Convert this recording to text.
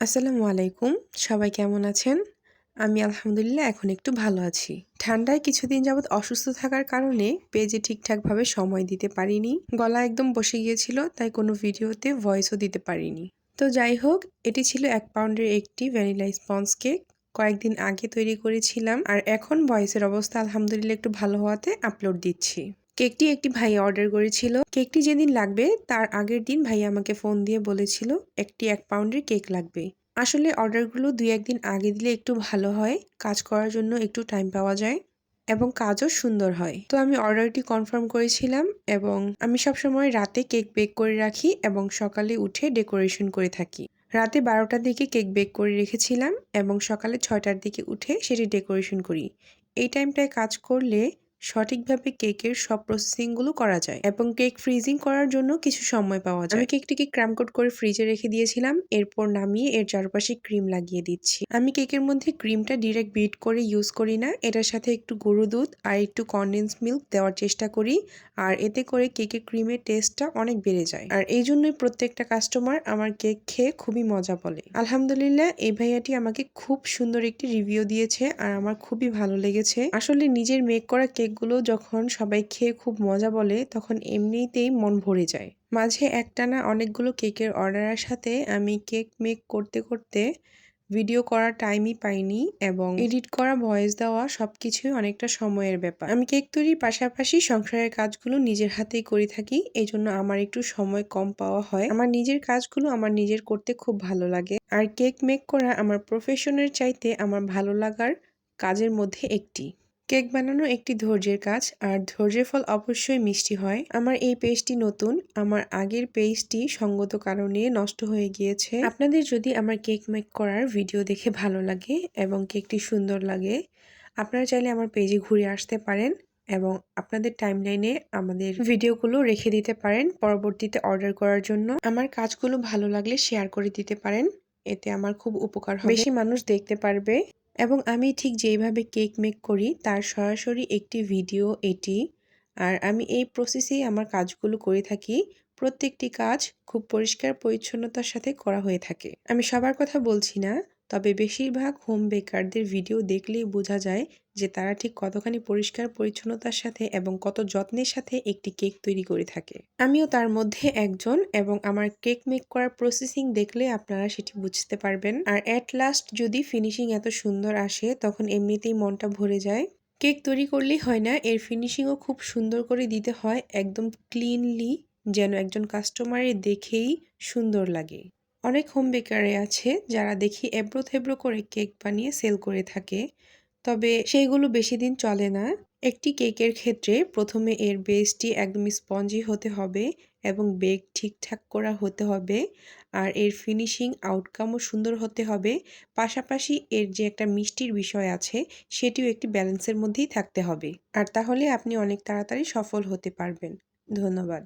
আসসালামু আলাইকুম। সবাই কেমন আছেন? আমি আলহামদুলিল্লাহ এখন একটু ভালো আছি। ঠান্ডায় কিছুদিন যাবৎ অসুস্থ থাকার কারণে পেজে ঠিকঠাকভাবে সময় দিতে পারিনি। গলা একদম বসে গিয়েছিল, তাই কোনো ভিডিওতে ভয়েসও দিতে পারিনি। তো যাই হোক, এটি ছিল ১ পাউন্ডের একটি ভ্যানিলা স্পঞ্জ কেক। কয়েকদিন আগে তৈরি করেছিলাম আর এখন ভয়েসের অবস্থা আলহামদুলিল্লাহ একটু ভালো হওয়াতে আপলোড দিচ্ছি। কেকটি একটি ভাইয়া অর্ডার করেছিল। কেকটি যেদিন লাগবে তার আগের দিন ভাইয়া আমাকে ফোন দিয়ে বলেছিল একটি ১ পাউন্ডের কেক লাগবে। আসলে অর্ডারগুলো ২-১ দিন আগে দিলে একটু ভালো হয়। কাজ করার জন্য একটু টাইম পাওয়া যায় এবং কাজও সুন্দর হয়। তো আমি অর্ডারটি কনফার্ম করেছিলাম এবং আমি সবসময় রাতে কেক বেক করে রাখি এবং সকালে উঠে ডেকোরেশন করে থাকি। রাতে ১২টার দিকে কেক বেক করে রেখেছিলাম এবং সকালে ৬টার দিকে উঠে সেটি ডেকোরেশন করি। এই টাইমটায় কাজ করলে সঠিকভাবে কেকের সব প্রসেসিংগুলো করা যায় এবং কেক ফ্রিজিং করার জন্য কিছু সময় পাওয়া যায়। আমি কেকটিকে ক্রাম কোট করে ফ্রিজে রেখে দিয়েছিলাম। এরপর নামিয়ে এর চারপাশে ক্রিম লাগিয়ে দিচ্ছি। আমি কেকের মধ্যে ক্রিমটা ডিরেক্ট বিট করে ইউজ করি না। এটার সাথে একটু গরুর দুধ আর একটু কনডেন্স মিল্ক দেওয়ার চেষ্টা করি। আর এতে করে কেকের ক্রিমের টেস্টটা অনেক বেড়ে যায়। আর এই জন্যই প্রত্যেকটা কাস্টমার আমার কেক খেয়ে খুবই মজা বলে। আলহামদুলিল্লাহ এই ভাইয়াটি আমাকে খুব সুন্দর একটি রিভিউ দিয়েছে আর আমার খুবই ভালো লেগেছে। আসলে নিজের মেক করা কেকগুলো যখন সবাই খেয়ে খুব মজা বলে তখন এমনিতেই মন ভরে যায়। মাঝে একটানা অনেকগুলো কেকের অর্ডারের সাথে আমি কেক মেক করতে করতে ভিডিও করার টাইমই পাইনি এবং এডিট করা, ভয়েস দেওয়া সবকিছুই অনেকটা সময়ের ব্যাপার। আমি কেক তৈরির পাশাপাশি সংসারের কাজগুলো নিজের হাতেই করে থাকি। এজন্য আমার একটু সময় কম পাওয়া হয়। আমার নিজের কাজগুলো আমার নিজের করতে খুব ভালো লাগে। আর কেক মেক করা আমার প্রফেশনের চাইতে আমার ভালো লাগার কাজের মধ্যে একটি। কেক বানানো একটি ধৈর্যের কাজ আর ধৈর্যের ফল অবশ্যই মিষ্টি হয়। আমার এই পেজটি নতুন। আমার আগের পেজটি সঙ্গত কারণে নষ্ট হয়ে গিয়েছে। আপনাদের যদি আমার কেক মেক করার ভিডিও দেখে ভালো লাগে এবং কেকটি সুন্দর লাগে, আপনারা চাইলে আমার পেজে ঘুরে আসতে পারেন এবং আপনাদের টাইমলাইনে আমাদের ভিডিওগুলো রেখে দিতে পারেন পরবর্তীতে অর্ডার করার জন্য। আমার কাজগুলো ভালো লাগলে শেয়ার করে দিতে পারেন। এতে আমার খুব উপকার হবে। বেশি মানুষ দেখতে পারবে। এবং আমি ঠিক যেইভাবে কেক মেক করি তার সরাসরি একটি ভিডিও এটি। আর আমি এই প্রসেসেই আমার কাজগুলো করে থাকি। প্রত্যেকটি কাজ খুব পরিষ্কার পরিচ্ছন্নতার সাথে করা হয়ে থাকে। আমি সবার কথা বলছি না, তবে বেশিরভাগ হোম বেকারদের ভিডিও দেখলেই বোঝা যায় যে তারা ঠিক কতখানি পরিষ্কার পরিচ্ছন্নতার সাথে এবং কত যত্নের সাথে একটি কেক তৈরি করে থাকে। আমিও তার মধ্যে একজন এবং আমার কেক মেক করার প্রসেসিং দেখলে আপনারা সেটি বুঝতে পারবেন। আর এট লাস্ট যদি ফিনিশিং এত সুন্দর আসে তখন এমনিতেই মনটা ভরে যায়। কেক তৈরি করলেই হয় না, এর ফিনিশিংও খুব সুন্দর করে দিতে হয়, একদম ক্লিনলি, যেন একজন কাস্টমারের দেখেই সুন্দর লাগে। অনেক হোম বেকারে আছে যারা দেখি এবড়ো থেবড়ো করে কেক বানিয়ে সেল করে থাকে, তবে সেইগুলো বেশি দিন চলে না। একটি কেকের ক্ষেত্রে প্রথমে এর বেসটি একদম স্পঞ্জি হতে হবে এবং বেক ঠিকঠাক করা হতে হবে আর এর ফিনিশিং আউটকামও সুন্দর হতে হবে। পাশাপাশি এর যে একটা মিষ্টির বিষয় আছে সেটিও একটি ব্যালেন্সের মধ্যেই থাকতে হবে। আর তাহলে আপনি অনেক তাড়াতাড়ি সফল হতে পারবেন। ধন্যবাদ।